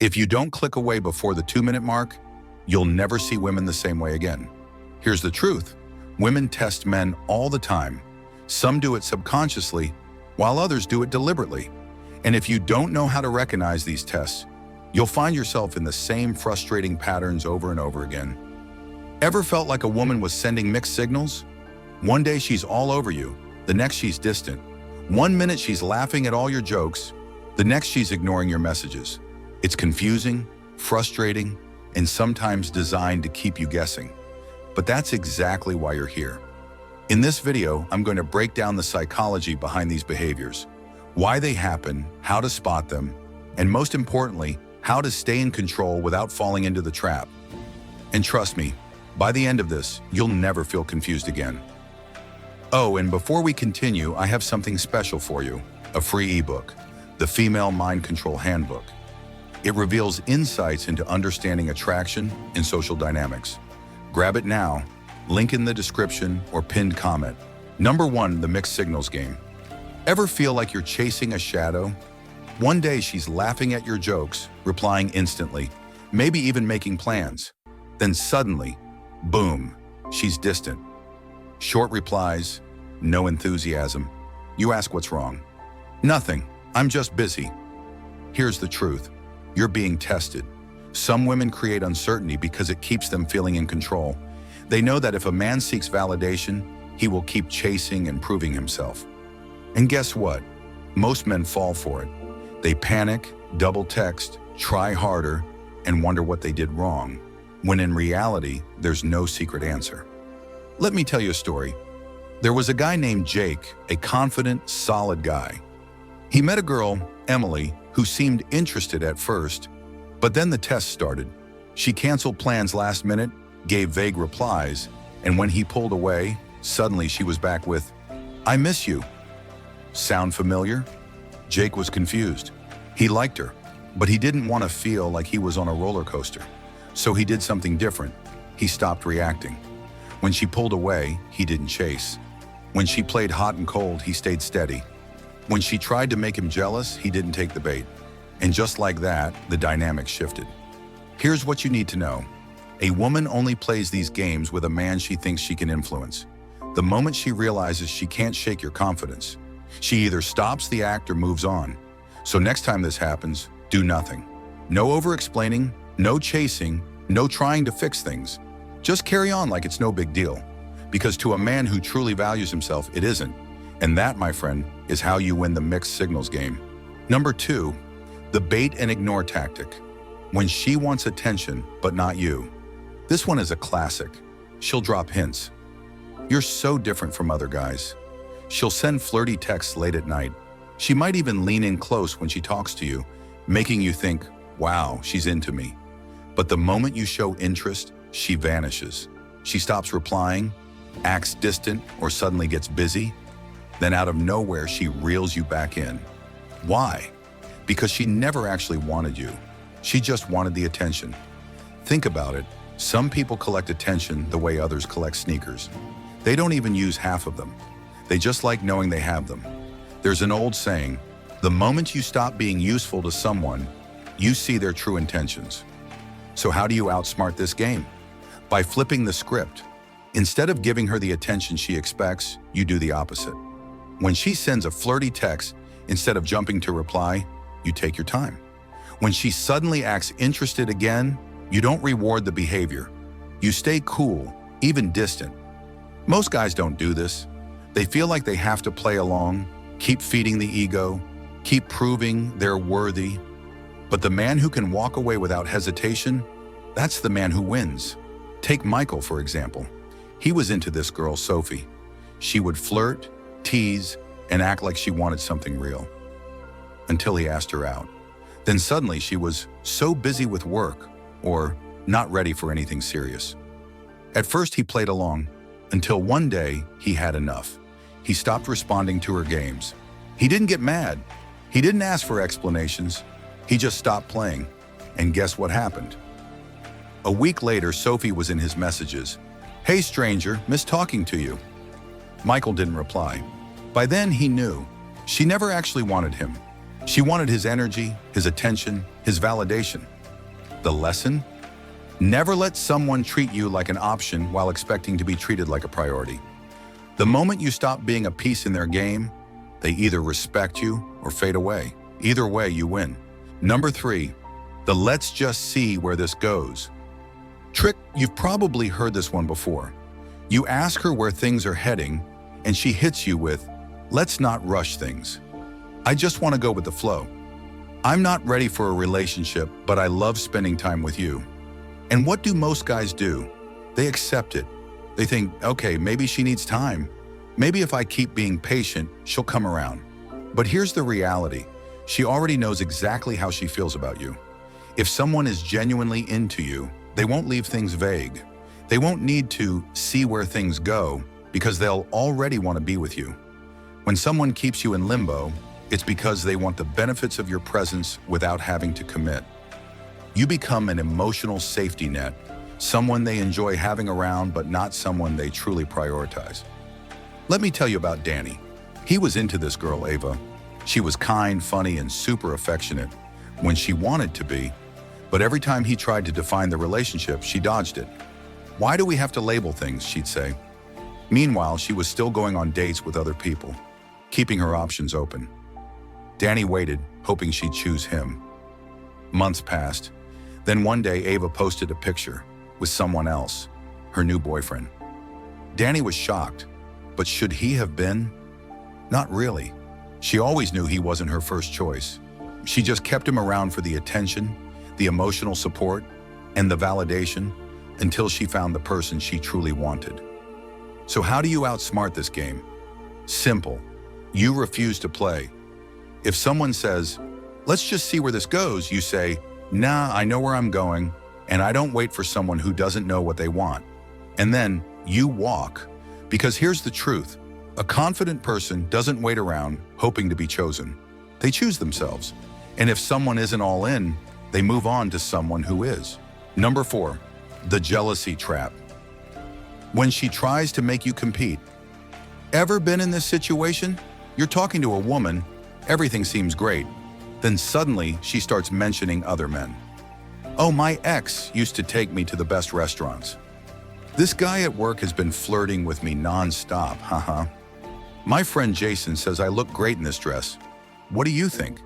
If you don't click away before the 2-minute mark, you'll never see women the same way again. Here's the truth. Women test men all the time. Some do it subconsciously, while others do it deliberately. And if you don't know how to recognize these tests, you'll find yourself in the same frustrating patterns over and over again. Ever felt like a woman was sending mixed signals? One day she's all over you, the next she's distant. 1 minute she's laughing at all your jokes, the next she's ignoring your messages. It's confusing, frustrating, and sometimes designed to keep you guessing. But that's exactly why you're here. In this video, I'm going to break down the psychology behind these behaviors, why they happen, how to spot them, and most importantly, how to stay in control without falling into the trap. And trust me, by the end of this, you'll never feel confused again. Oh, and before we continue, I have something special for you, a free ebook, The Female Mind Control Handbook. It reveals insights into understanding attraction and social dynamics. Grab it now, link in the description or pinned comment. Number 1, the mixed signals game. Ever feel like you're chasing a shadow? One day she's laughing at your jokes, replying instantly, maybe even making plans. Then suddenly, boom, she's distant. Short replies, no enthusiasm. You ask what's wrong. Nothing, I'm just busy. Here's the truth. You're being tested. Some women create uncertainty because it keeps them feeling in control. They know that if a man seeks validation, he will keep chasing and proving himself. And guess what? Most men fall for it. They panic, double text, try harder, and wonder what they did wrong, when in reality, there's no secret answer. Let me tell you a story. There was a guy named Jake, a confident, solid guy. He met a girl, Emily, who seemed interested at first, but then the test started. She canceled plans last minute, gave vague replies, and when he pulled away, suddenly she was back with, "I miss you." Sound familiar? Jake was confused. He liked her, but he didn't want to feel like he was on a roller coaster. So he did something different. He stopped reacting. When she pulled away, he didn't chase. When she played hot and cold, he stayed steady. When she tried to make him jealous, he didn't take the bait. And just like that, the dynamic shifted. Here's what you need to know. A woman only plays these games with a man she thinks she can influence. The moment she realizes she can't shake your confidence, she either stops the act or moves on. So next time this happens, do nothing. No over-explaining, no chasing, no trying to fix things. Just carry on like it's no big deal. Because to a man who truly values himself, it isn't. And that, my friend, is how you win the mixed signals game. Number 2, the bait and ignore tactic. When she wants attention, but not you. This one is a classic. She'll drop hints. You're so different from other guys. She'll send flirty texts late at night. She might even lean in close when she talks to you, making you think, wow, she's into me. But the moment you show interest, she vanishes. She stops replying, acts distant, or suddenly gets busy. Then out of nowhere, she reels you back in. Why? Because she never actually wanted you. She just wanted the attention. Think about it. Some people collect attention the way others collect sneakers. They don't even use half of them. They just like knowing they have them. There's an old saying, the moment you stop being useful to someone, you see their true intentions. So how do you outsmart this game? By flipping the script. Instead of giving her the attention she expects, you do the opposite. When she sends a flirty text, instead of jumping to reply, you take your time. When she suddenly acts interested again, you don't reward the behavior. You stay cool, even distant. Most guys don't do this. They feel like they have to play along, keep feeding the ego, keep proving they're worthy. But the man who can walk away without hesitation, that's the man who wins. Take Michael, for example. He was into this girl, Sophie. She would flirt, tease, and act like she wanted something real. Until he asked her out. Then suddenly she was so busy with work, or not ready for anything serious. At first he played along, until one day he had enough. He stopped responding to her games. He didn't get mad. He didn't ask for explanations. He just stopped playing. And guess what happened? A week later, Sophie was in his messages. "Hey stranger, miss talking to you." Michael didn't reply. By then he knew. She never actually wanted him. She wanted his energy, his attention, his validation. The lesson? Never let someone treat you like an option while expecting to be treated like a priority. The moment you stop being a piece in their game, they either respect you or fade away. Either way, you win. Number 3, the let's just see where this goes trick. You've probably heard this one before. You ask her where things are heading, and she hits you with, let's not rush things. I just want to go with the flow. I'm not ready for a relationship, but I love spending time with you. And what do most guys do? They accept it. They think, okay, maybe she needs time. Maybe if I keep being patient, she'll come around. But here's the reality. She already knows exactly how she feels about you. If someone is genuinely into you, they won't leave things vague. They won't need to see where things go because they'll already want to be with you. When someone keeps you in limbo, it's because they want the benefits of your presence without having to commit. You become an emotional safety net, someone they enjoy having around but not someone they truly prioritize. Let me tell you about Danny. He was into this girl, Ava. She was kind, funny, and super affectionate when she wanted to be, but every time he tried to define the relationship, she dodged it. Why do we have to label things, she'd say. Meanwhile, she was still going on dates with other people, keeping her options open. Danny waited, hoping she'd choose him. Months passed. Then one day, Ava posted a picture with someone else, her new boyfriend. Danny was shocked, but should he have been? Not really. She always knew he wasn't her first choice. She just kept him around for the attention, the emotional support, and the validation until she found the person she truly wanted. So how do you outsmart this game? Simple. You refuse to play. If someone says, let's just see where this goes, you say, nah, I know where I'm going, and I don't wait for someone who doesn't know what they want. And then you walk. Because here's the truth. A confident person doesn't wait around hoping to be chosen. They choose themselves. And if someone isn't all in, they move on to someone who is. Number 4, the jealousy trap. When she tries to make you compete. Ever been in this situation? You're talking to a woman, everything seems great. Then suddenly she starts mentioning other men. Oh, my ex used to take me to the best restaurants. This guy at work has been flirting with me non-stop, haha. My friend Jason says I look great in this dress. What do you think?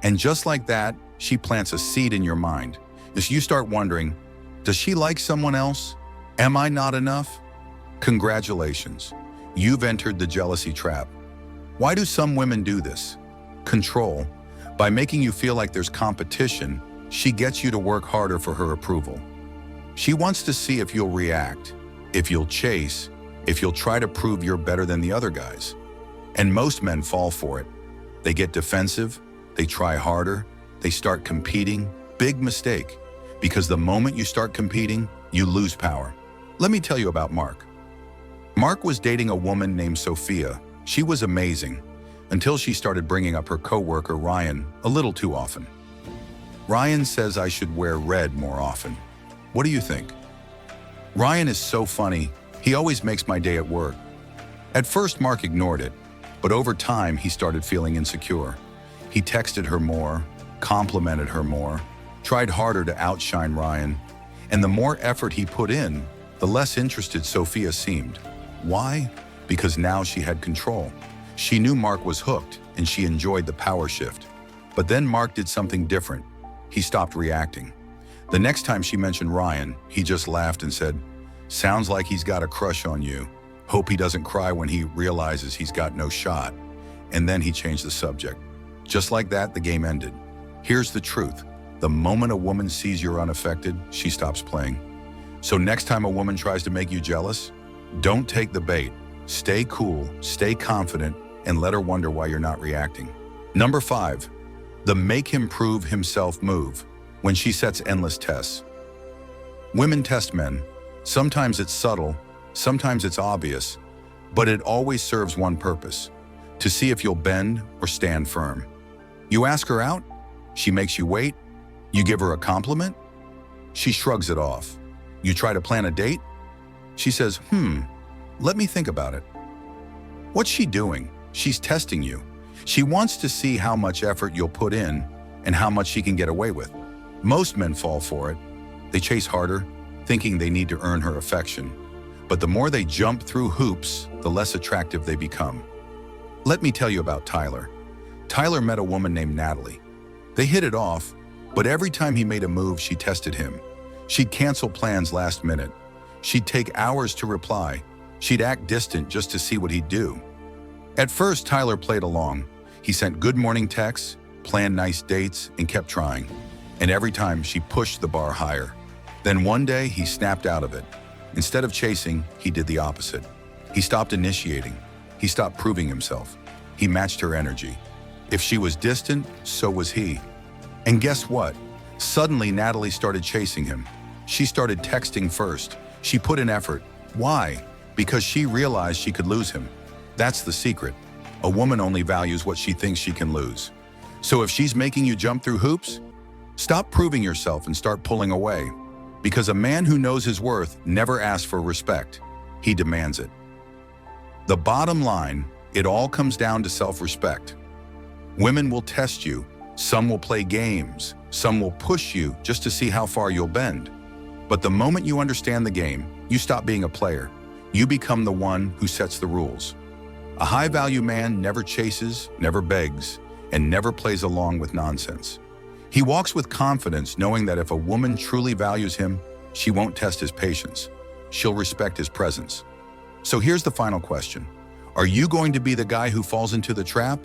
And just like that, she plants a seed in your mind. As you start wondering, does she like someone else? Am I not enough? Congratulations, you've entered the jealousy trap. Why do some women do this? Control. By making you feel like there's competition, she gets you to work harder for her approval. She wants to see if you'll react, if you'll chase, if you'll try to prove you're better than the other guys. And most men fall for it. They get defensive, they try harder, they start competing. Big mistake, because the moment you start competing, you lose power. Let me tell you about Mark. Mark was dating a woman named Sophia. She was amazing, until she started bringing up her coworker Ryan a little too often. Ryan says I should wear red more often. What do you think? Ryan is so funny, he always makes my day at work. At first, Mark ignored it, but over time, he started feeling insecure. He texted her more, complimented her more, tried harder to outshine Ryan, and the more effort he put in, the less interested Sophia seemed. Why? Because now she had control. She knew Mark was hooked, and she enjoyed the power shift. But then Mark did something different. He stopped reacting. The next time she mentioned Ryan, he just laughed and said, sounds like he's got a crush on you. Hope he doesn't cry when he realizes he's got no shot. And then he changed the subject. Just like that, the game ended. Here's the truth. The moment a woman sees you're unaffected, she stops playing. So next time a woman tries to make you jealous, don't take the bait. Stay cool, stay confident, and let her wonder why you're not reacting. Number 5, the make him prove himself move. When she sets endless tests. Women test men. Sometimes it's subtle, sometimes it's obvious, but it always serves one purpose, to see if you'll bend or stand firm. You ask her out, she makes you wait. You give her a compliment, she shrugs it off. You try to plan a date, she says, let me think about it. What's she doing? She's testing you. She wants to see how much effort you'll put in and how much she can get away with. Most men fall for it. They chase harder, thinking they need to earn her affection. But the more they jump through hoops, the less attractive they become. Let me tell you about Tyler. Tyler met a woman named Natalie. They hit it off, but every time he made a move, she tested him. She'd cancel plans last minute. She'd take hours to reply. She'd act distant just to see what he'd do. At first, Tyler played along. He sent good morning texts, planned nice dates, and kept trying. And every time, she pushed the bar higher. Then one day, he snapped out of it. Instead of chasing, he did the opposite. He stopped initiating. He stopped proving himself. He matched her energy. If she was distant, so was he. And guess what? Suddenly, Natalie started chasing him. She started texting first. She put in effort. Why? Because she realized she could lose him. That's the secret. A woman only values what she thinks she can lose. So if she's making you jump through hoops, stop proving yourself and start pulling away. Because a man who knows his worth never asks for respect. He demands it. The bottom line, it all comes down to self-respect. Women will test you. Some will play games. Some will push you just to see how far you'll bend. But the moment you understand the game, you stop being a player. You become the one who sets the rules. A high-value man never chases, never begs, and never plays along with nonsense. He walks with confidence, knowing that if a woman truly values him, she won't test his patience. She'll respect his presence. So here's the final question. Are you going to be the guy who falls into the trap,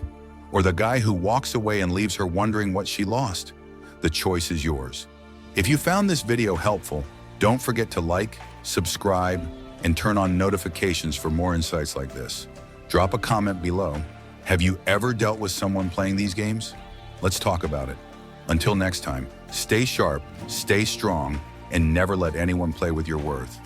or the guy who walks away and leaves her wondering what she lost? The choice is yours. If you found this video helpful, don't forget to like, subscribe, and turn on notifications for more insights like this. Drop a comment below. Have you ever dealt with someone playing these games? Let's talk about it. Until next time, stay sharp, stay strong, and never let anyone play with your worth.